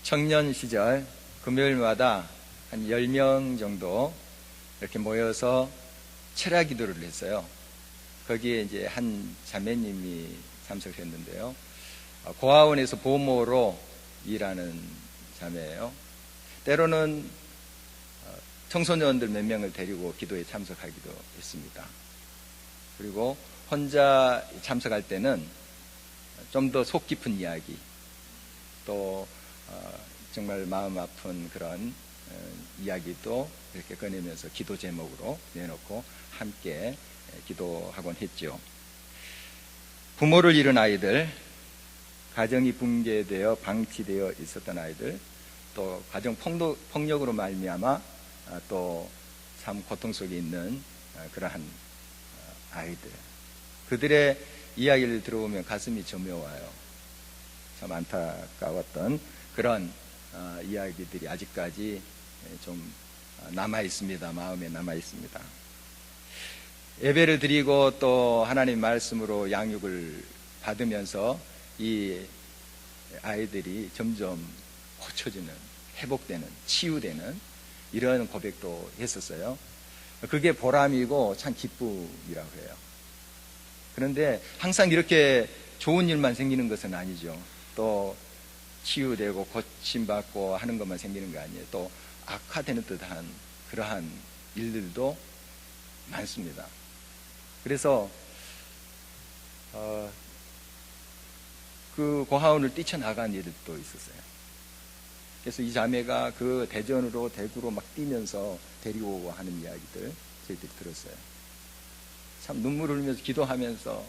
청년 시절 금요일마다 한 10명 정도 이렇게 모여서 철야 기도를 했어요. 거기에 이제 한 자매님이 참석했는데요. 고아원에서 보모로 일하는 자매예요. 때로는 청소년들 몇 명을 데리고 기도에 참석하기도 했습니다. 그리고 혼자 참석할 때는 좀 더 속 깊은 이야기, 또 정말 마음 아픈 그런 이야기도 이렇게 꺼내면서 기도 제목으로 내놓고 함께 기도하곤 했죠. 부모를 잃은 아이들, 가정이 붕괴되어 방치되어 있었던 아이들, 또 가정 폭력으로 말미암아 또 참 고통 속에 있는 그러한 아이들, 그들의 이야기를 들어보면 가슴이 저며와요. 참 안타까웠던 그런 이야기들이 아직까지 좀 남아 있습니다. 마음에 남아 있습니다. 예배를 드리고 또 하나님 말씀으로 양육을 받으면서 이 아이들이 점점 고쳐지는, 회복되는, 치유되는 이런 고백도 했었어요. 그게 보람이고 참 기쁨이라고 해요. 그런데 항상 이렇게 좋은 일만 생기는 것은 아니죠. 또 치유되고 고침받고 하는 것만 생기는 거 아니에요. 또 악화되는 듯한 그러한 일들도 많습니다. 그래서 그 고아원을 뛰쳐나간 일도 있었어요. 그래서 이 자매가 그 대전으로 대구로 막 뛰면서 데리고 오고 하는 이야기들 저희들이 들었어요. 참 눈물을 흘리면서 기도하면서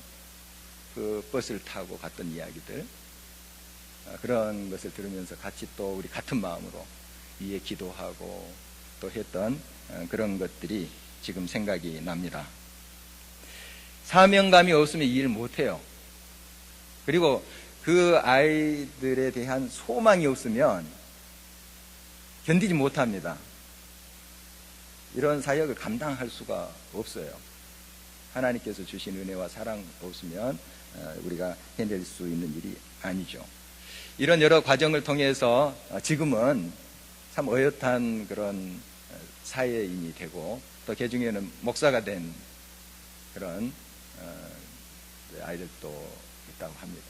그 버스를 타고 갔던 이야기들, 그런 것을 들으면서 같이 또 우리 같은 마음으로 위에 기도하고 또 했던 그런 것들이 지금 생각이 납니다. 사명감이 없으면 이 일을 못해요. 그리고 그 아이들에 대한 소망이 없으면 견디지 못합니다. 이런 사역을 감당할 수가 없어요. 하나님께서 주신 은혜와 사랑 없으면 우리가 해낼 수 있는 일이 아니죠. 이런 여러 과정을 통해서 지금은 참 어엿한 그런 사회인이 되고 또 개중에는 목사가 된 그런 아이들도 있다고 합니다.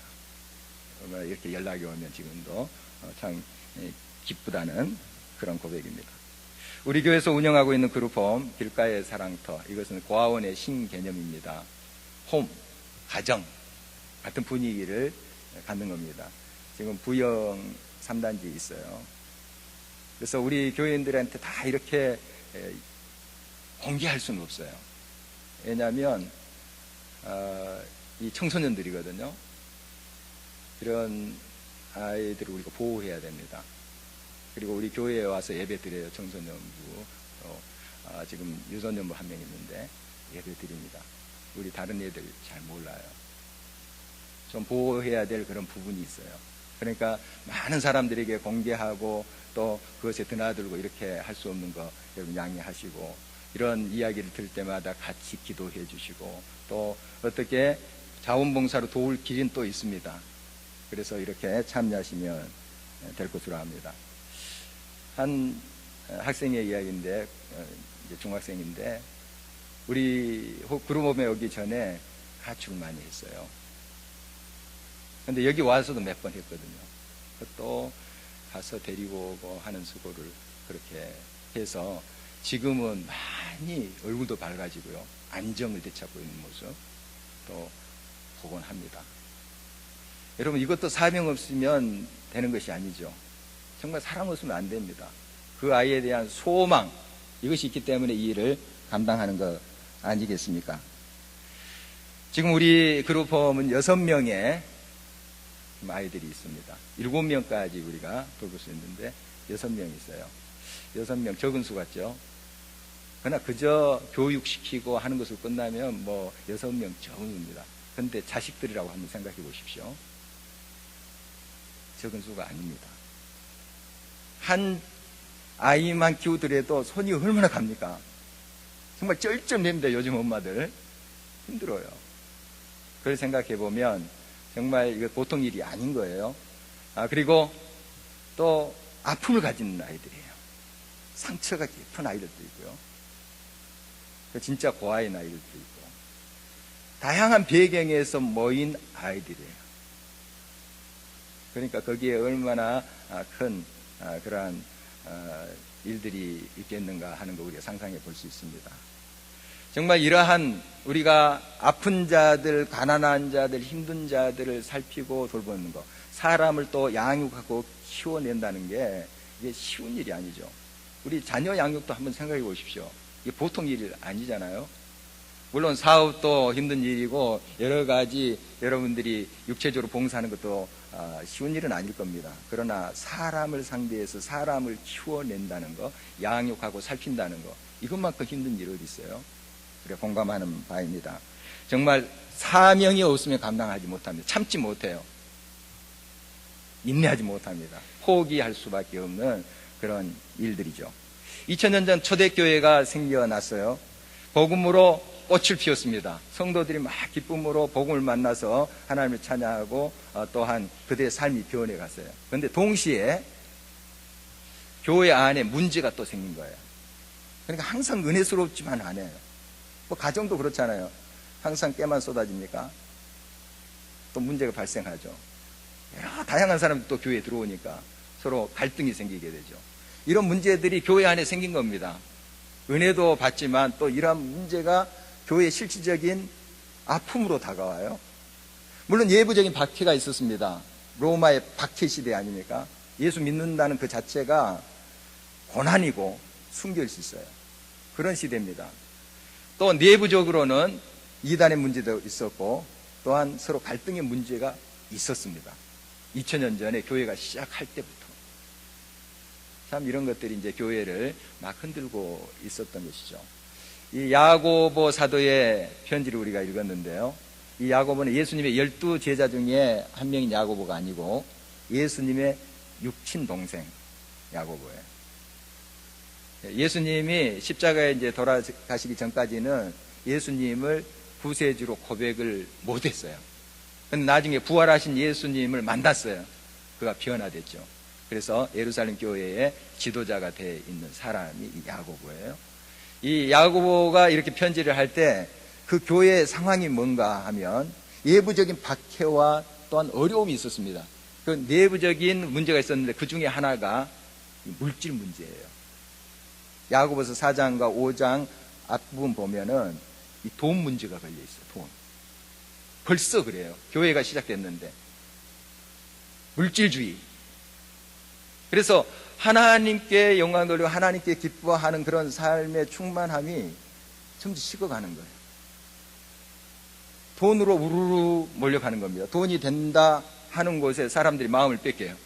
이렇게 연락이 오면 지금도 참 기쁘다는 그런 고백입니다. 우리 교회에서 운영하고 있는 그룹홈 길가의 사랑터, 이것은 고아원의 신개념입니다. 홈, 가정 같은 분위기를 갖는 겁니다. 지금 부영 3단지 있어요. 그래서 우리 교회인들한테 다 이렇게 공개할 수는 없어요. 왜냐하면 이 청소년들이거든요. 이런 아이들을 우리가 보호해야 됩니다. 그리고 우리 교회에 와서 예배 드려요. 청소년부, 지금 유소년부 한 명 있는데 예배 드립니다. 우리 다른 애들 잘 몰라요. 좀 보호해야 될 그런 부분이 있어요. 그러니까 많은 사람들에게 공개하고 또 그것에 드나들고 이렇게 할 수 없는 거 여러분 양해하시고, 이런 이야기를 들을 때마다 같이 기도해 주시고, 또 어떻게 자원봉사로 도울 길은 또 있습니다. 그래서 이렇게 참여하시면 될 것으로 합니다. 한 학생의 이야기인데, 이제 중학생인데, 우리 그룹홈에 오기 전에 가출을 많이 했어요. 근데 여기 와서도 몇 번 했거든요. 또 가서 데리고 오고 하는 수고를 그렇게 해서 지금은 많이 얼굴도 밝아지고요. 안정을 되찾고 있는 모습 또 보곤 합니다. 여러분, 이것도 사명 없으면 되는 것이 아니죠. 정말 사랑 없으면 안 됩니다. 그 아이에 대한 소망, 이것이 있기 때문에 이 일을 감당하는 것 아니겠습니까? 지금 우리 그룹홈은 6명의 아이들이 있습니다. 7명까지 우리가 돌볼 수 있는데 6명 있어요. 6명, 적은 수 같죠? 그러나 그저 교육시키고 하는 것으로 끝나면 6명 적은 수입니다. 그런데 자식들이라고 한번 생각해 보십시오. 적은 수가 아닙니다. 한 아이만 키우더라도 손이 얼마나 갑니까? 정말 쩔쩔맵니다. 요즘 엄마들 힘들어요. 그걸 생각해 보면 정말 이거 보통 일이 아닌 거예요. 그리고 또 아픔을 가진 아이들이에요. 상처가 깊은 아이들도 있고요. 진짜 고아인 아이들도 있고, 다양한 배경에서 모인 아이들이에요. 그러니까 거기에 얼마나 큰 그러한 일들이 있겠는가 하는 거 우리가 상상해 볼 수 있습니다. 정말 이러한 우리가 아픈 자들, 가난한 자들, 힘든 자들을 살피고 돌보는 것, 사람을 또 양육하고 키워낸다는 게 이게 쉬운 일이 아니죠. 우리 자녀 양육도 한번 생각해 보십시오. 이게 보통 일이 아니잖아요. 물론 사업도 힘든 일이고 여러 가지 여러분들이 육체적으로 봉사하는 것도 쉬운 일은 아닐 겁니다. 그러나 사람을 상대해서 사람을 키워낸다는 거, 양육하고 살핀다는 거, 이것만큼 힘든 일이 어디 있어요? 그래, 공감하는 바입니다. 정말 사명이 없으면 감당하지 못합니다. 참지 못해요. 인내하지 못합니다. 포기할 수밖에 없는 그런 일들이죠. 2000년 전 초대교회가 생겨났어요. 복음으로 꽃을 피웠습니다. 성도들이 막 기쁨으로 복음을 만나서 하나님을 찬양하고 또한 그들의 삶이 변해 갔어요. 그런데 동시에 교회 안에 문제가 또 생긴 거예요. 그러니까 항상 은혜스럽지만 않아요. 뭐 가정도 그렇잖아요. 항상 깨만 쏟아집니까? 또 문제가 발생하죠. 여러 다양한 사람들이 또 교회에 들어오니까 서로 갈등이 생기게 되죠. 이런 문제들이 교회 안에 생긴 겁니다. 은혜도 받지만 또 이러한 문제가 교회의 실질적인 아픔으로 다가와요. 물론 예부적인 박해가 있었습니다. 로마의 박해 시대 아닙니까? 예수 믿는다는 그 자체가 고난이고 순교일 수 있어요. 그런 시대입니다. 또 내부적으로는 이단의 문제도 있었고 또한 서로 갈등의 문제가 있었습니다. 2000년 전에 교회가 시작할 때부터. 참 이런 것들이 이제 교회를 막 흔들고 있었던 것이죠. 이 야고보 사도의 편지를 우리가 읽었는데요. 이 야고보는 예수님의 12 제자 중에 한 명인 야고보가 아니고 예수님의 육친 동생 야고보예요. 예수님이 십자가에 이제 돌아가시기 전까지는 예수님을 구세주로 고백을 못했어요. 근데 나중에 부활하신 예수님을 만났어요. 그가 변화됐죠. 그래서 예루살렘 교회의 지도자가 되어 있는 사람이 이 야고보예요. 이 야고보가 이렇게 편지를 할 때 그 교회의 상황이 뭔가 하면 예부적인 박해와 또한 어려움이 있었습니다. 그 내부적인 문제가 있었는데 그 중에 하나가 물질 문제예요. 야고보서 4장과 5장 앞부분 보면은 이 돈 문제가 걸려 있어요. 돈. 벌써 그래요. 교회가 시작됐는데 물질주의. 그래서 하나님께 영광 돌리고 하나님께 기뻐하는 그런 삶의 충만함이 점점 식어가는 거예요. 돈으로 우르르 몰려가는 겁니다. 돈이 된다 하는 곳에 사람들이 마음을 뺏겨요.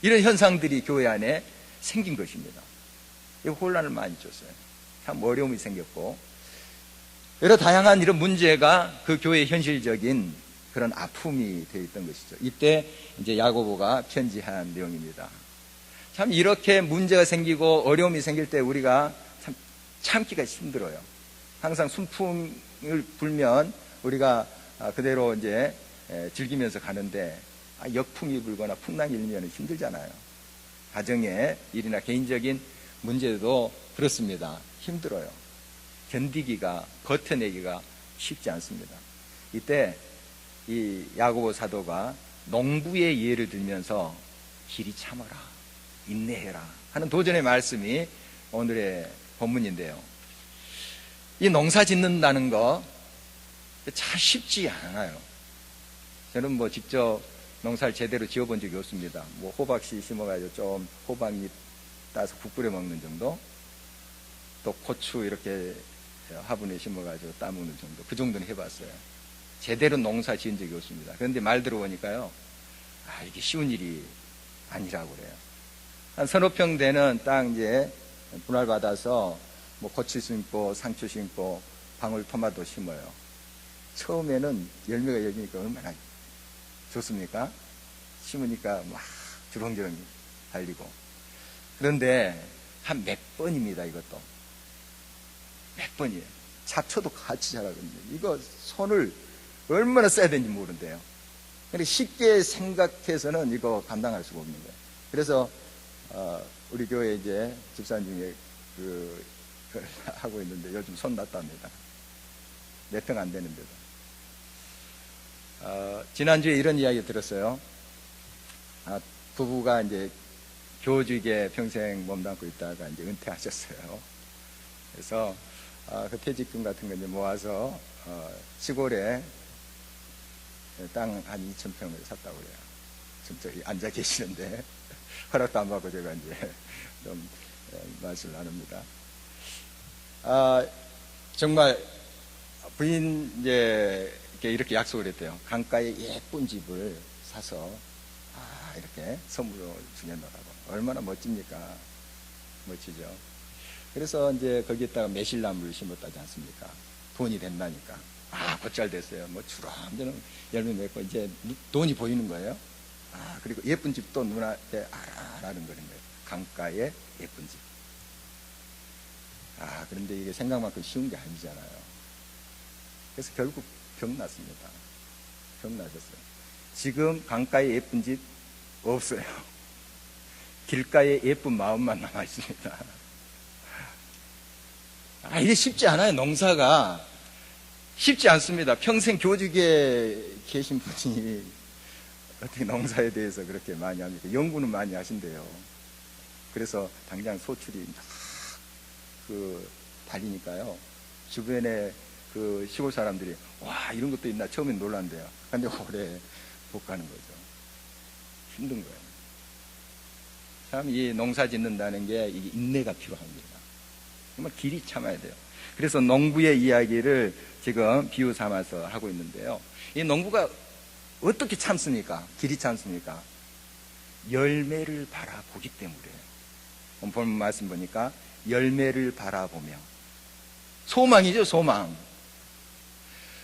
이런 현상들이 교회 안에 생긴 것입니다. 이 혼란을 많이 줬어요. 참 어려움이 생겼고 여러 다양한 이런 문제가 그 교회의 현실적인 그런 아픔이 되어 있던 것이죠. 이때 이제 야고보가 편지한 내용입니다. 참 이렇게 문제가 생기고 어려움이 생길 때 우리가 참 참기가 힘들어요. 항상 순풍을 불면 우리가 그대로 이제 즐기면서 가는데 역풍이 불거나 풍랑이 일면 힘들잖아요. 가정의 일이나 개인적인 문제도 그렇습니다. 힘들어요. 견디기가, 버텨내기가 쉽지 않습니다. 이때 이 야고보 사도가 농부의 예를 들면서 길이 참아라, 인내해라 하는 도전의 말씀이 오늘의 본문인데요. 이 농사 짓는다는 거 참 쉽지 않아요. 저는 뭐 직접 농사를 제대로 지어본 적이 없습니다. 뭐 호박씨 심어가지고 좀 호박잎 따서 국 끓여 먹는 정도, 또 고추 이렇게 화분에 심어가지고 따먹는 정도, 그 정도는 해봤어요. 제대로 농사 지은 적이 없습니다. 그런데 말 들어보니까요, 이게 쉬운 일이 아니라고 그래요. 한 서너 평 되는 땅 이제 분할받아서 뭐 고추 심고 상추 심고 방울토마토 심어요. 처음에는 열매가 열리니까 얼마나 좋습니까? 심으니까 막 주렁주렁 달리고. 그런데 한 몇 번입니다, 이것도. 몇 번이에요. 잡초도 같이 자라거든요. 이거 손을 얼마나 써야 되는지 모르는데요. 근데 쉽게 생각해서는 이거 감당할 수가 없는 거예요. 그래서 우리 교회 이제 집사님 중에 그걸 하고 있는데 요즘 손 났답니다. 몇 명 안 되는데도. 지난주에 이런 이야기 들었어요. 부부가 이제 교직에 평생 몸담고 있다가 이제 은퇴하셨어요. 그래서 그 퇴직금 같은 거 이제 모아서 시골에 땅 한 2,000평을 샀다고 그래요. 지금 저기 앉아 계시는데 허락도 안 받고 제가 이제 좀 말씀을 나눕니다. 정말 부인 이제 이렇게 약속을 했대요. 강가에 예쁜 집을 사서 이렇게 선물로 주겠노라고. 얼마나 멋집니까? 멋지죠. 그래서 이제 거기에다가 매실나무를 심었다지 않습니까? 돈이 된다니까. 잘 됐어요. 뭐 주렁주렁 열매 맺고 이제 돈이 보이는 거예요. 그리고 예쁜 집도 눈앞에 알아라는 거는 거예요. 강가에 예쁜 집. 그런데 이게 생각만큼 쉬운 게 아니잖아요. 그래서 결국 병났습니다. 병나셨어요. 지금 강가에 예쁜 집 없어요. 길가에 예쁜 마음만 남아 있습니다. 이게 쉽지 않아요. 농사가 쉽지 않습니다. 평생 교직에 계신 분이 어떻게 농사에 대해서 그렇게 많이 합니까? 연구는 많이 하신대요. 그래서 당장 소출이 막 달리니까요. 주변에 그 시골 사람들이 와, 이런 것도 있나 처음엔 놀란대요. 근데 오래 못 가는 거죠. 힘든 거예요. 참 이 농사 짓는다는 게 이게 인내가 필요합니다. 정말 길이 참아야 돼요. 그래서 농부의 이야기를 지금 비유 삼아서 하고 있는데요. 이 농부가 어떻게 참습니까? 길이 참습니까? 열매를 바라보기 때문에. 본 말씀 보니까 열매를 바라보며. 소망이죠, 소망.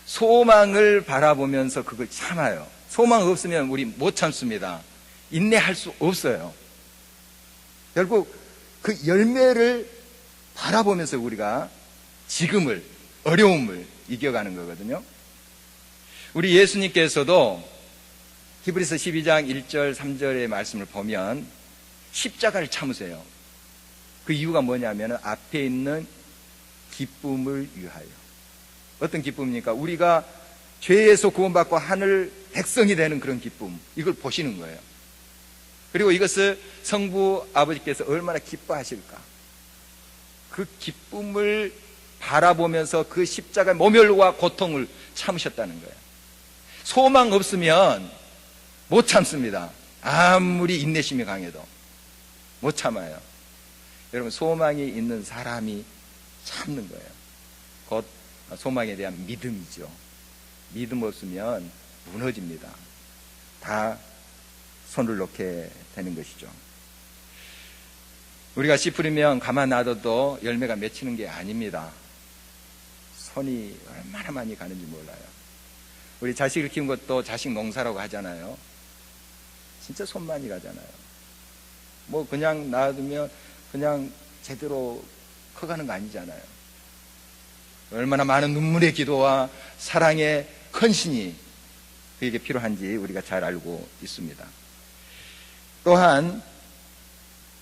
소망을 바라보면서 그걸 참아요. 소망 없으면 우리 못 참습니다. 인내할 수 없어요. 결국 그 열매를 바라보면서 우리가 지금을, 어려움을 이겨가는 거거든요. 우리 예수님께서도 히브리서 12장 1절 3절의 말씀을 보면 십자가를 참으세요. 그 이유가 뭐냐면 앞에 있는 기쁨을 위하여. 어떤 기쁨입니까? 우리가 죄에서 구원받고 하늘 백성이 되는 그런 기쁨, 이걸 보시는 거예요. 그리고 이것을 성부 아버지께서 얼마나 기뻐하실까. 그 기쁨을 바라보면서 그 십자가의 모멸과 고통을 참으셨다는 거예요. 소망 없으면 못 참습니다. 아무리 인내심이 강해도 못 참아요. 여러분, 소망이 있는 사람이 참는 거예요. 곧 소망에 대한 믿음이죠. 믿음 없으면 무너집니다. 다 손을 놓게 되는 것이죠. 우리가 씨 뿌리면 가만 놔둬도 열매가 맺히는 게 아닙니다. 손이 얼마나 많이 가는지 몰라요. 우리 자식을 키운 것도 자식 농사라고 하잖아요. 진짜 손 많이 가잖아요. 뭐 그냥 놔두면 그냥 제대로 커가는 거 아니잖아요. 얼마나 많은 눈물의 기도와 사랑의 헌신이 그에게 필요한지 우리가 잘 알고 있습니다. 또한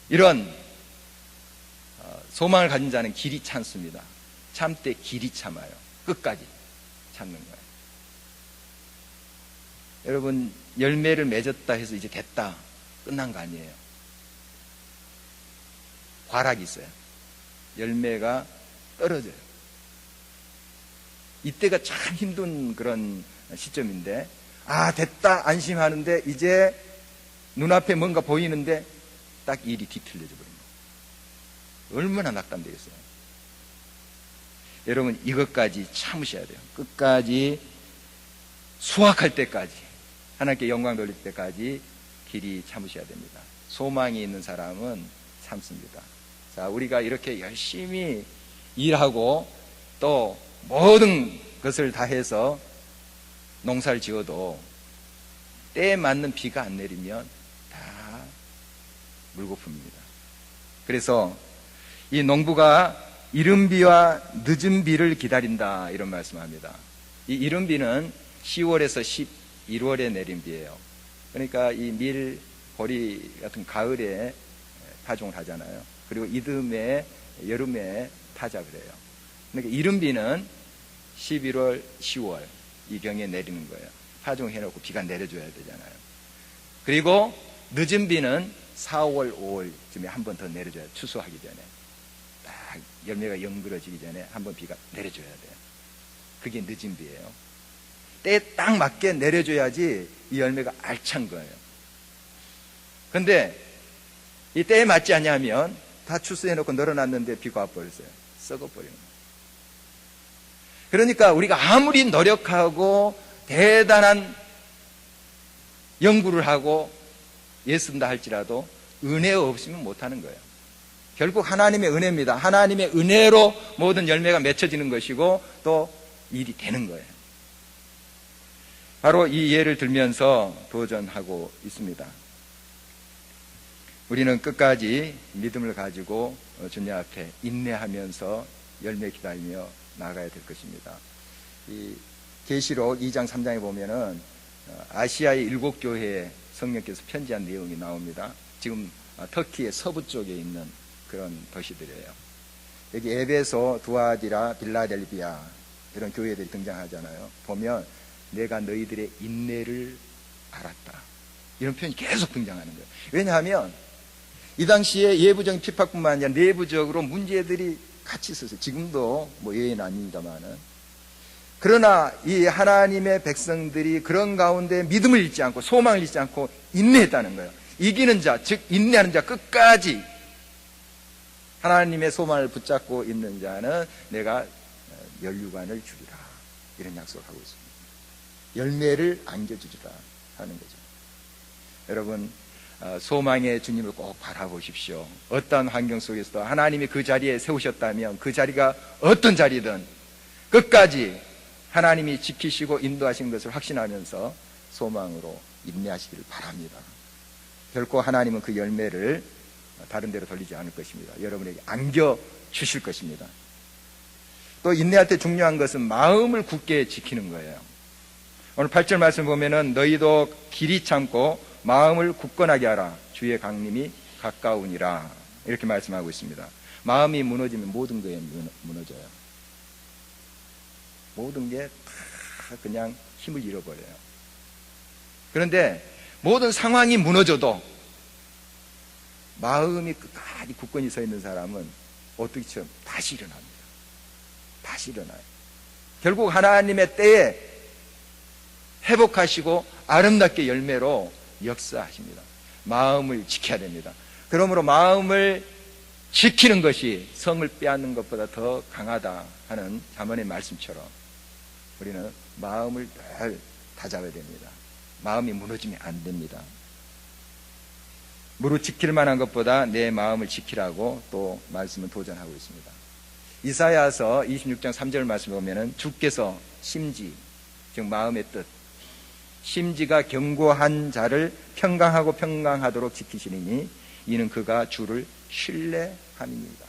이런 소망을 가진 자는 길이 참습니다. 참되 길이 참아요. 끝까지 참는 거예요. 여러분, 열매를 맺었다 해서 이제 됐다, 끝난 거 아니에요. 과락이 있어요. 열매가 떨어져요. 이때가 참 힘든 그런 시점인데, 됐다 안심하는데 이제 눈앞에 뭔가 보이는데 딱 일이 뒤틀려져 버립니다. 얼마나 낙담되겠어요. 여러분, 이것까지 참으셔야 돼요. 끝까지 수확할 때까지, 하나님께 영광 돌릴 때까지 길이 참으셔야 됩니다. 소망이 있는 사람은 참습니다. 자, 우리가 이렇게 열심히 일하고 또 모든 것을 다해서 농사를 지어도 때에 맞는 비가 안 내리면 다 물거품입니다. 그래서 이 농부가 이른 비와 늦은 비를 기다린다, 이런 말씀합니다. 이 이른 비는 10월에서 11월에 내린 비예요. 그러니까 이 밀 보리 같은 가을에 파종을 하잖아요. 그리고 이듬해 여름에 타자 그래요. 그러니까 이른 비는 11월, 10월 이 경에 내리는 거예요. 파종해놓고 비가 내려줘야 되잖아요. 그리고 늦은 비는 4월, 5월쯤에 한 번 더 내려줘야 돼요. 추수하기 전에. 딱 열매가 연그러지기 전에 한 번 비가 내려줘야 돼요. 그게 늦은 비예요. 때에 딱 맞게 내려줘야지 이 열매가 알찬 거예요. 근데 이 때에 맞지 않냐면 다 추수해놓고 널어놨는데 비가 와버렸어요. 썩어버리는 거예요. 그러니까 우리가 아무리 노력하고 대단한 연구를 하고 애쓴다 할지라도 은혜 없으면 못하는 거예요. 결국 하나님의 은혜입니다. 하나님의 은혜로 모든 열매가 맺혀지는 것이고 또 일이 되는 거예요. 바로 이 예를 들면서 도전하고 있습니다. 우리는 끝까지 믿음을 가지고 주님 앞에 인내하면서 열매 기다리며 나가야 될 것입니다. 이 계시록 2장 3장에 보면은 아시아의 7교회에 성령께서 편지한 내용이 나옵니다. 지금 터키의 서부 쪽에 있는 그런 도시들이에요. 여기 에베소, 두아디라, 빌라델비아 이런 교회들이 등장하잖아요. 보면 내가 너희들의 인내를 알았다. 이런 표현이 계속 등장하는 거예요. 왜냐하면 이 당시에 예부적인 핍박뿐만 아니라 내부적으로 문제들이 같이 있었어요. 지금도 뭐 예외는 아닙니다만은. 그러나 이 하나님의 백성들이 그런 가운데 믿음을 잃지 않고 소망을 잃지 않고 인내했다는 거예요. 이기는 자, 즉 인내하는 자 끝까지 하나님의 소망을 붙잡고 있는 자는 내가 면류관을 주리라. 이런 약속을 하고 있습니다. 열매를 안겨주리라 하는 거죠. 여러분, 소망의 주님을 꼭 바라보십시오. 어떤 환경 속에서도 하나님이 그 자리에 세우셨다면 그 자리가 어떤 자리든 끝까지 하나님이 지키시고 인도하신 것을 확신하면서 소망으로 인내하시기를 바랍니다. 결코 하나님은 그 열매를 다른 데로 돌리지 않을 것입니다. 여러분에게 안겨주실 것입니다. 또 인내할 때 중요한 것은 마음을 굳게 지키는 거예요. 오늘 8절 말씀 보면은 너희도 길이 참고 마음을 굳건하게 하라. 주의 강림이 가까우니라. 이렇게 말씀하고 있습니다. 마음이 무너지면 모든 것에 무너져요. 모든 게 다 그냥 힘을 잃어버려요. 그런데 모든 상황이 무너져도 마음이 끝까지 굳건히 서 있는 사람은 어떻게 처럼 다시 일어납니다. 다시 일어나요. 결국 하나님의 때에 회복하시고 아름답게 열매로 역사하십니다. 마음을 지켜야 됩니다. 그러므로 마음을 지키는 것이 성을 빼앗는 것보다 더 강하다 하는 잠언의 말씀처럼 우리는 마음을 늘 다잡아야 됩니다. 마음이 무너지면 안 됩니다. 무릇 지킬 만한 것보다 내 마음을 지키라고 또 말씀은 도전하고 있습니다. 이사야서 26장 3절 말씀을 보면은 주께서 심지, 즉 마음의 뜻, 심지가 견고한 자를 평강하고 평강하도록 지키시리니 이는 그가 주를 신뢰함입니다.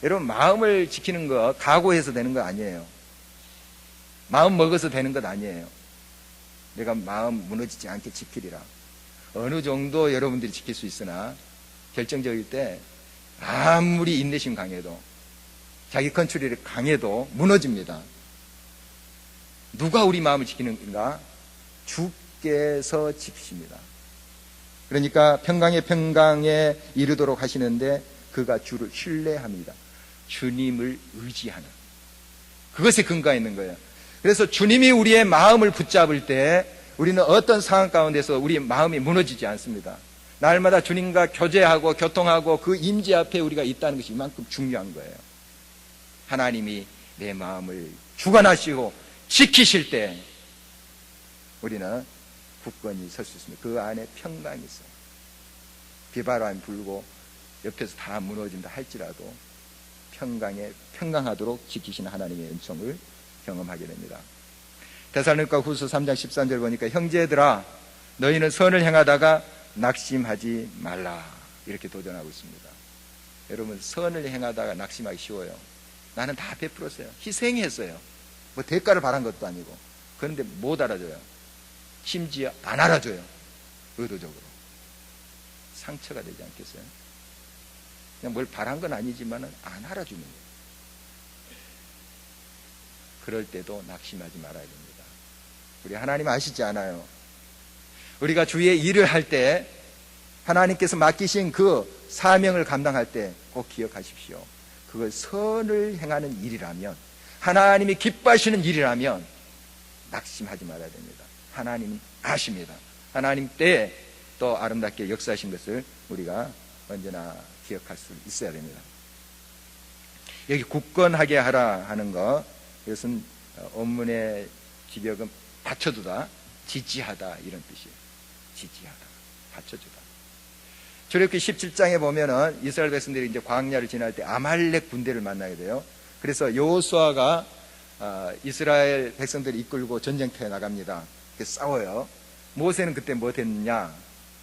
여러분, 마음을 지키는 거 각오해서 되는 거 아니에요. 마음 먹어서 되는 것 아니에요. 내가 마음 무너지지 않게 지키리라. 어느 정도 여러분들이 지킬 수 있으나 결정적일 때 아무리 인내심 강해도 자기 컨트롤이 강해도 무너집니다. 누가 우리 마음을 지키는가? 주께서 지키십니다. 그러니까 평강에 이르도록 하시는데 그가 주를 신뢰합니다. 주님을 의지하는 그것에 근거가 있는 거예요. 그래서 주님이 우리의 마음을 붙잡을 때 우리는 어떤 상황 가운데서 우리 마음이 무너지지 않습니다. 날마다 주님과 교제하고 교통하고 그 임재 앞에 우리가 있다는 것이 이만큼 중요한 거예요. 하나님이 내 마음을 주관하시고 지키실 때 우리는 굳건히 설 수 있습니다. 그 안에 평강이 있어요. 비바람이 불고 옆에서 다 무너진다 할지라도 평강하도록 지키시는 하나님의 은총을 경험하게 됩니다. 데살로니가 후서 3장 13절 보니까 형제들아 너희는 선을 행하다가 낙심하지 말라 이렇게 도전하고 있습니다. 여러분, 선을 행하다가 낙심하기 쉬워요. 나는 다 베풀었어요. 희생했어요. 뭐 대가를 바란 것도 아니고. 그런데 못 알아줘요. 심지어 안 알아줘요. 의도적으로. 상처가 되지 않겠어요? 그냥 뭘 바란 건 아니지만 안 알아주는 거예요. 그럴 때도 낙심하지 말아야 됩니다. 우리 하나님 아시지 않아요? 우리가 주의 일을 할 때, 하나님께서 맡기신 그 사명을 감당할 때 꼭 기억하십시오. 그걸 선을 행하는 일이라면, 하나님이 기뻐하시는 일이라면 낙심하지 말아야 됩니다. 하나님은 아십니다. 하나님 때에 또 아름답게 역사하신 것을 우리가 언제나 기억할 수 있어야 됩니다. 여기 굳건하게 하라 하는 것, 이것은 원문의 직역은 받쳐두다, 지지하다 이런 뜻이에요. 지지하다, 받쳐주다. 출애굽기 17장에 보면은 이스라엘 백성들이 이제 광야를 지날 때 아말렉 군대를 만나게 돼요. 그래서 여호수아가 이스라엘 백성들을 이끌고 전쟁터에 나갑니다. 싸워요. 모세는 그때 뭐 됐느냐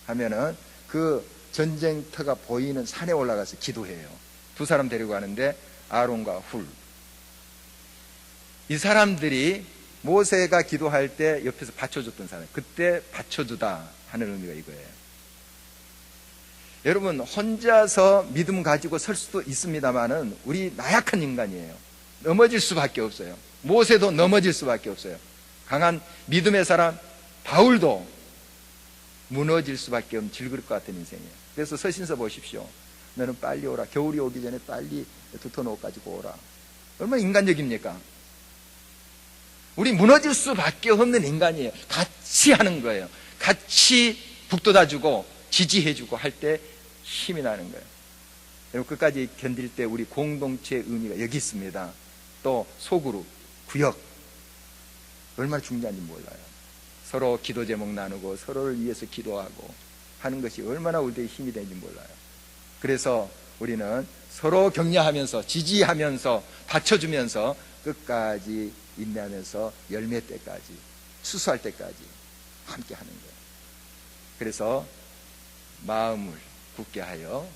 하면은 그 전쟁터가 보이는 산에 올라가서 기도해요. 두 사람 데리고 가는데 아론과 훌. 이 사람들이 모세가 기도할 때 옆에서 받쳐줬던 사람, 그때 받쳐주다 하는 의미가 이거예요. 여러분, 혼자서 믿음 가지고 설 수도 있습니다만은 우리 나약한 인간이에요. 넘어질 수밖에 없어요. 모세도 넘어질 수밖에 없어요. 강한 믿음의 사람 바울도 무너질 수밖에 없는 질그릇 같은 인생이에요. 그래서 서신서 보십시오. 너는 빨리 오라. 겨울이 오기 전에 빨리 두터운 옷 가지고 오라. 얼마나 인간적입니까? 우리 무너질 수밖에 없는 인간이에요. 같이 하는 거예요. 같이 북돋아주고 지지해주고 할 때 힘이 나는 거예요. 여러분, 끝까지 견딜 때 우리 공동체의 의미가 여기 있습니다. 또 소그룹, 구역, 얼마나 중요한지 몰라요. 서로 기도 제목 나누고 서로를 위해서 기도하고 하는 것이 얼마나 우리에게 힘이 되는지 몰라요. 그래서 우리는 서로 격려하면서 지지하면서 받쳐주면서 끝까지 인내하면서 열매 때까지, 수수할 때까지 함께 하는 거예요. 그래서 마음을 굳게 하여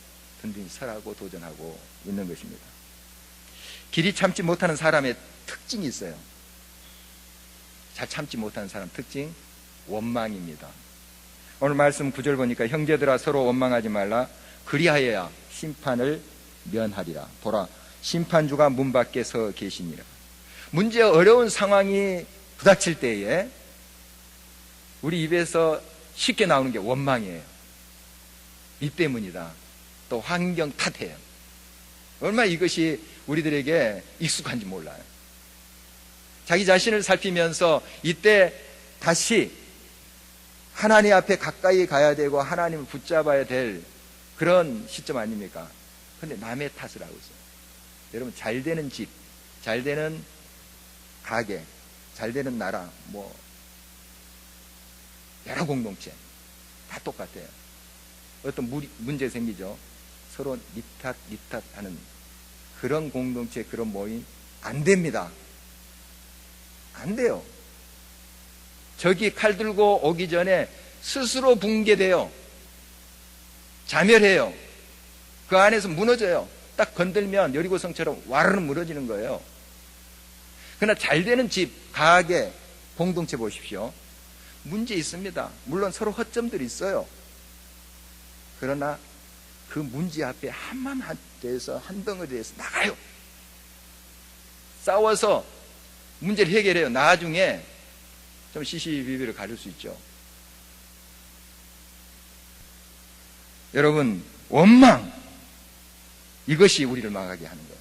든든히 설하고 도전하고 있는 것입니다. 길이 참지 못하는 사람의 특징이 있어요. 잘 참지 못하는 사람 특징, 원망입니다. 오늘 말씀 9절 보니까 형제들아 서로 원망하지 말라. 그리하여야 심판을 면하리라. 보라, 심판주가 문 밖에 서 계시니라. 문제 어려운 상황이 부닥칠 때에 우리 입에서 쉽게 나오는 게 원망이에요. 이 때문이다. 또 환경 탓해요. 얼마나 이것이 우리들에게 익숙한지 몰라요. 자기 자신을 살피면서 이때 다시 하나님 앞에 가까이 가야 되고 하나님을 붙잡아야 될 그런 시점 아닙니까? 그런데 남의 탓을 하고 있어요. 여러분, 잘 되는 집, 잘 되는 가게, 잘 되는 나라, 뭐 여러 공동체 다 똑같아요. 어떤 문제 생기죠. 서로 니 탓 하는 그런 공동체, 그런 모임 안 됩니다. 안 돼요. 적이 칼 들고 오기 전에 스스로 붕괴돼요. 자멸해요. 그 안에서 무너져요. 딱 건들면 여리고성처럼 와르르 무너지는 거예요. 그러나 잘 되는 집, 가게, 공동체 보십시오. 문제 있습니다. 물론 서로 허점들이 있어요. 그러나 그 문제 앞에 한마음 한돼서 한 덩어리에서 나가요. 싸워서 문제를 해결해요. 나중에 좀 시시비비를 가릴 수 있죠. 여러분, 원망, 이것이 우리를 망하게 하는 거예요.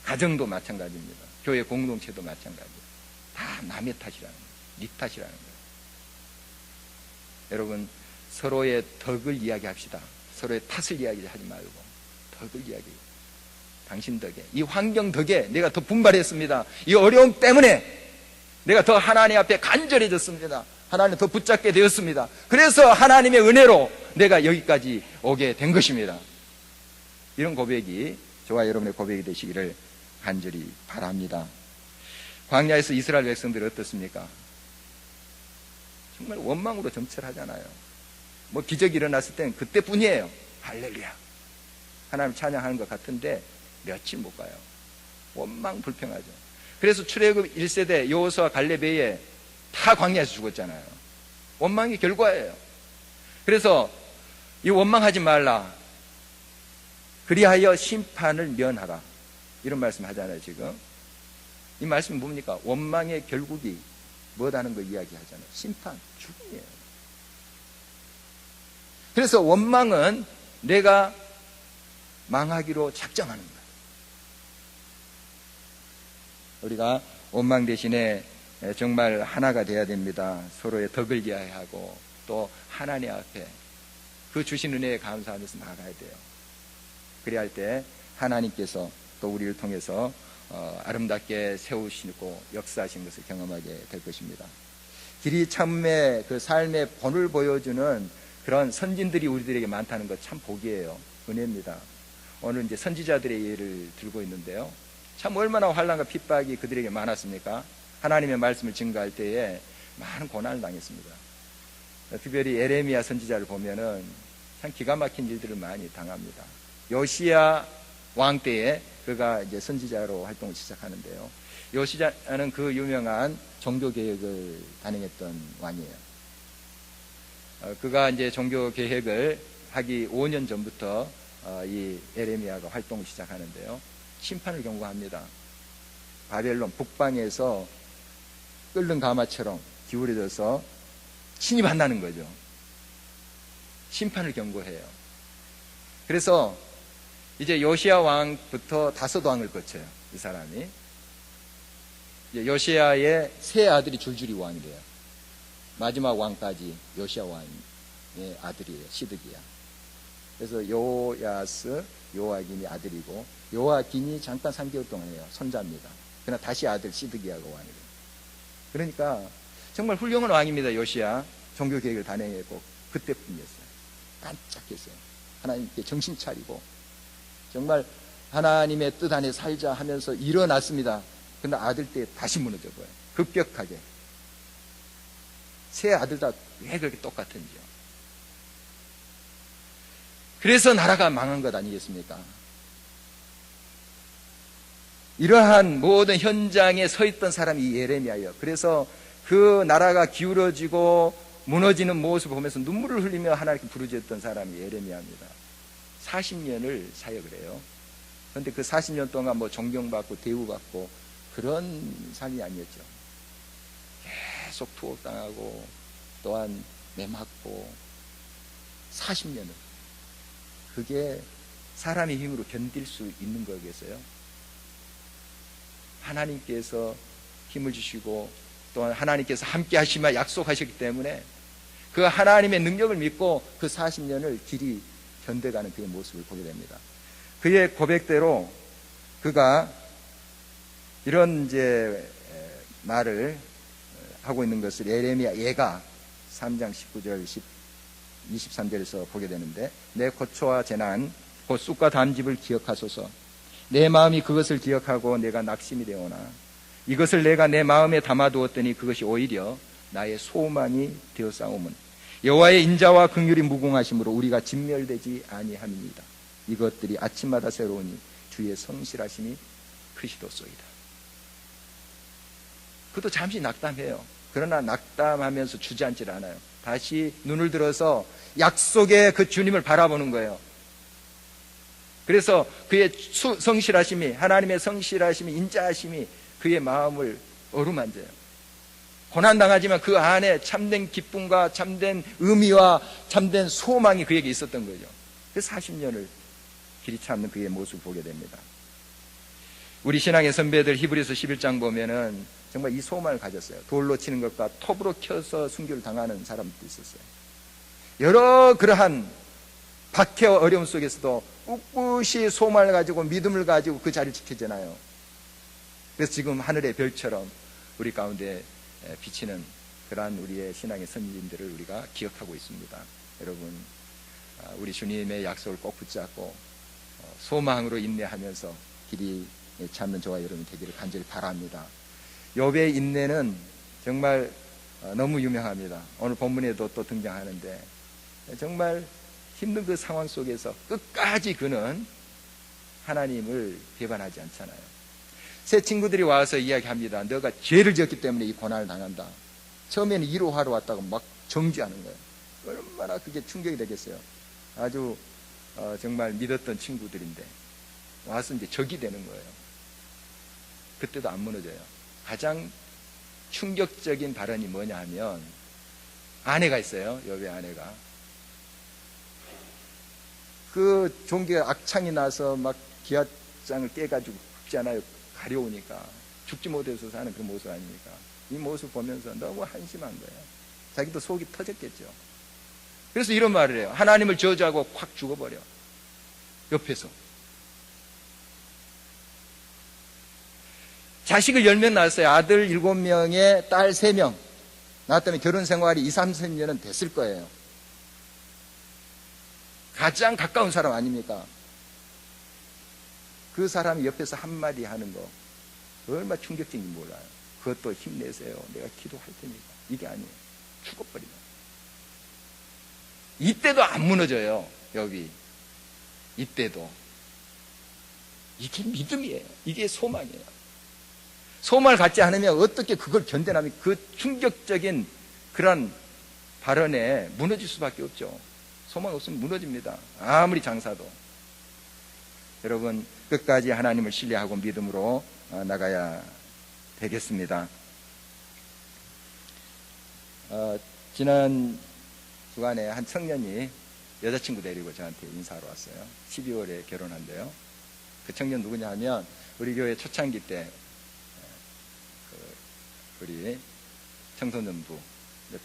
가정도 마찬가지입니다. 교회 공동체도 마찬가지예요. 다 남의 탓이라는 거예요. 네 탓이라는 거예요. 여러분, 서로의 덕을 이야기합시다. 서로의 탓을 이야기하지 말고 덕을 이야기해요. 당신 덕에, 이 환경 덕에 내가 더 분발했습니다. 이 어려움 때문에 내가 더 하나님 앞에 간절해졌습니다. 하나님 더 붙잡게 되었습니다. 그래서 하나님의 은혜로 내가 여기까지 오게 된 것입니다. 이런 고백이 저와 여러분의 고백이 되시기를 간절히 바랍니다. 광야에서 이스라엘 백성들이 어떻습니까? 정말 원망으로 정철하잖아요. 뭐 기적이 일어났을 때는 그때뿐이에요. 할렐루야, 하나님 찬양하는 것 같은데 며칠 못 가요. 원망 불평하죠. 그래서 출애굽 1세대 여호수아 갈렙에 다 광야에서 죽었잖아요. 원망이 결과예요. 그래서 이 원망하지 말라. 그리하여 심판을 면하라. 이런 말씀 하잖아요, 지금. 이 말씀은 뭡니까? 원망의 결국이 뭐다는 걸 이야기하잖아요. 심판, 죽음이에요. 그래서 원망은 내가 망하기로 작정하는 거예요. 우리가 원망 대신에 정말 하나가 돼야 됩니다. 서로의 덕을 기하고 또 하나님 앞에 그 주신 은혜에 감사하면서 나아가야 돼요. 그래야 할 때 하나님께서 또 우리를 통해서 아름답게 세우시고 역사하신 것을 경험하게 될 것입니다. 길이 참의 그 삶의 본을 보여주는 그런 선진들이 우리들에게 많다는 것 참 복이에요. 은혜입니다. 오늘 이제 선지자들의 예를 들고 있는데요. 참 얼마나 환난과 핍박이 그들에게 많았습니까? 하나님의 말씀을 증거할 때에 많은 고난을 당했습니다. 특별히 에레미야 선지자를 보면은 참 기가 막힌 일들을 많이 당합니다. 요시야 왕 때에 그가 이제 선지자로 활동을 시작하는데요. 요시야는 그 유명한 종교개혁을 단행했던 왕이에요. 그가 이제 종교개혁을 하기 5년 전부터 이 에레미야가 활동을 시작하는데요. 심판을 경고합니다. 바벨론 북방에서 끓는 가마처럼 기울어져서 침입한다는 거죠. 심판을 경고해요. 그래서 이제 요시야 왕부터 5왕을 거쳐요. 이 사람이. 이제 요시야의 세 아들이 줄줄이 왕이 돼요. 마지막 왕까지 요시야 왕의 아들이에요. 시드기야. 그래서 요야스, 요아긴이 아들이고 요아긴이 잠깐 3개월 동안 해요. 손자입니다. 그러나 다시 아들 시드기야가 왕이 돼요. 그러니까 정말 훌륭한 왕입니다. 요시야. 종교개혁을 단행했고 그때뿐이었어요. 깜짝했어요. 하나님께 정신 차리고 정말 하나님의 뜻 안에 살자 하면서 일어났습니다. 그러나 아들 때 다시 무너져 버려요. 급격하게. 세 아들 다 왜 그렇게 똑같은지요. 그래서 나라가 망한 것 아니겠습니까? 이러한 모든 현장에 서 있던 사람이 이 예레미야예요. 그래서 그 나라가 기울어지고 무너지는 모습을 보면서 눈물을 흘리며 하나님께 부르짖었던 사람이 예레미야입니다. 40년을 사역을 해요. 그런데 그 40년 동안 뭐 존경받고 대우받고 그런 삶이 아니었죠. 계속 투옥당하고 또한 매맞고 40년을. 그게 사람의 힘으로 견딜 수 있는 거겠어요? 하나님께서 힘을 주시고 또한 하나님께서 함께 하시마 약속하셨기 때문에 그 하나님의 능력을 믿고 그 40년을 길이 견뎌가는 그의 모습을 보게 됩니다. 그의 고백대로 그가 이런 이제 말을 하고 있는 것을 예레미야 예가 3장 19절 23절에서 보게 되는데, 내 고초와 재난 곧 쑥과 담즙을 기억하소서. 내 마음이 그것을 기억하고 내가 낙심이 되오나 이것을 내가 내 마음에 담아두었더니 그것이 오히려 나의 소망이 되었사오면 여호와의 인자와 긍휼이 무궁하심으로 우리가 진멸되지 아니함이니이다. 이것들이 아침마다 새로우니 주의 성실하심이 크시도소이다. 그것도 잠시 낙담해요. 그러나 낙담하면서 주저앉질 않아요. 다시 눈을 들어서 약속의 그 주님을 바라보는 거예요. 그래서 그의 성실하심이, 하나님의 성실하심이, 인자하심이 그의 마음을 어루만져요. 고난당하지만 그 안에 참된 기쁨과 참된 의미와 참된 소망이 그에게 있었던 거죠. 그래서 40년을 길이 찾는 그의 모습을 보게 됩니다. 우리 신앙의 선배들 히브리서 11장 보면은 정말 이 소망을 가졌어요. 돌로 치는 것과 톱으로 켜서 순교를 당하는 사람도 있었어요. 여러 그러한 박해와 어려움 속에서도 꿋꿋이 소망을 가지고 믿음을 가지고 그 자리를 지키잖아요. 그래서 지금 하늘의 별처럼 우리 가운데 비치는 그러한 우리의 신앙의 선진들을 우리가 기억하고 있습니다. 여러분, 우리 주님의 약속을 꼭 붙잡고 소망으로 인내하면서 길이 찾는 저와 여러분 되기를 간절히 바랍니다. 욥의 인내는 정말 너무 유명합니다. 오늘 본문에도 또 등장하는데 정말 힘든 그 상황 속에서 끝까지 그는 하나님을 배반하지 않잖아요. 새 친구들이 와서 이야기합니다. 너가 죄를 지었기 때문에 이 고난을 당한다. 처음에는 위로하러 왔다고 막 정죄하는 거예요. 얼마나 그게 충격이 되겠어요. 아주 정말 믿었던 친구들인데 와서 이제 적이 되는 거예요. 그때도 안 무너져요. 가장 충격적인 발언이 뭐냐 하면, 아내가 있어요. 여배 아내가. 그 종교에 악창이 나서 막 기와장을 깨가지고 죽잖아요. 가려우니까. 죽지 못해서 사는 그런 모습 아닙니까? 이 모습 보면서 너무 한심한 거예요. 자기도 속이 터졌겠죠. 그래서 이런 말을 해요. 하나님을 저주하고 확 죽어버려. 옆에서. 자식을 10명 낳았어요. 아들 7명에 딸 3명. 낳았다면 결혼 생활이 2, 30년은 됐을 거예요. 가장 가까운 사람 아닙니까? 그 사람이 옆에서 한마디 하는 거 얼마나 충격적인지 몰라요. 그것도 힘내세요. 내가 기도할 테니까. 이게 아니에요. 죽어버리면. 이때도 안 무너져요. 여기. 이때도. 이게 믿음이에요. 이게 소망이에요. 소망을 갖지 않으면 어떻게 그걸 견뎌나면 그 충격적인 그런 발언에 무너질 수밖에 없죠. 소망 없으면 무너집니다. 아무리 장사도. 여러분, 끝까지 하나님을 신뢰하고 믿음으로 나가야 되겠습니다. 지난 주간에 한 청년이 여자친구 데리고 저한테 인사하러 왔어요. 12월에 결혼한대요. 그 청년 누구냐 하면 우리 교회 초창기 때 우리 청소년부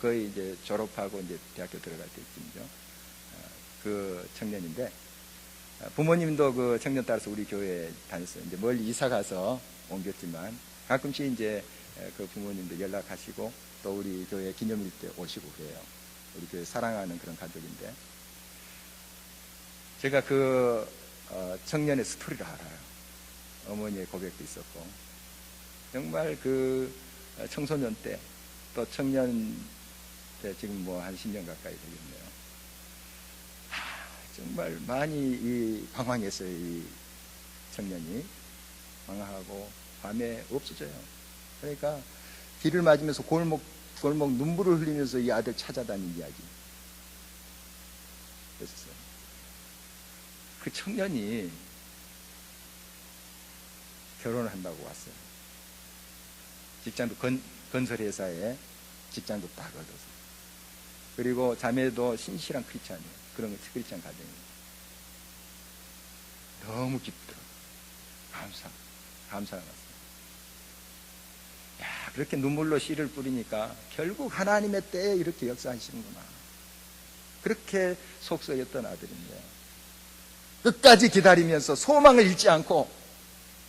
거의 이제 졸업하고 이제 대학교 들어갈 때쯤이죠. 그 청년인데 부모님도 그 청년 따라서 우리 교회에 다녔어요. 이제 멀리 이사 가서 옮겼지만 가끔씩 이제 그 부모님도 연락하시고 또 우리 교회 기념일 때 오시고 그래요. 우리 교회 사랑하는 그런 가족인데 제가 그 청년의 스토리를 알아요. 어머니의 고백도 있었고 정말 그 청소년 때 또 청년 때 지금 뭐 한 10년 가까이 되겠네요. 정말 많이 방황했어요. 이 청년이 방황하고 밤에 없어져요. 그러니까 길을 맞으면서 골목 눈물을 흘리면서 이 아들 찾아다닌 이야기 그랬어요. 그 청년이 결혼을 한다고 왔어요. 직장도 건설회사에 직장도 딱 얻어서. 그리고 자매도 신실한 크리스찬이에요. 그런 크리스찬 가정이에요. 너무 기쁘더라고요. 감사가 났어요. 야, 그렇게 눈물로 씨를 뿌리니까 결국 하나님의 때에 이렇게 역사하시는구나. 그렇게 속썩였던 아들인데요. 끝까지 기다리면서 소망을 잃지 않고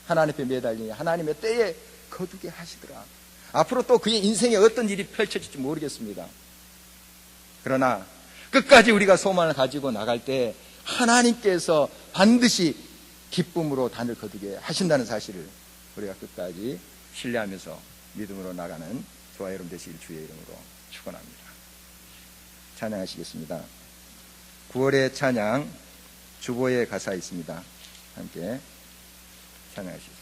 하나님 앞에 매달리니 하나님의 때에 거두게 하시더라. 앞으로 또 그의 인생에 어떤 일이 펼쳐질지 모르겠습니다. 그러나 끝까지 우리가 소망을 가지고 나갈 때 하나님께서 반드시 기쁨으로 단을 거두게 하신다는 사실을 우리가 끝까지 신뢰하면서 믿음으로 나가는 저와 여러분 되시길 주의 이름으로 축원합니다. 찬양하시겠습니다. 9월의 찬양 주보의 가사 있습니다. 함께 찬양하시겠습니다.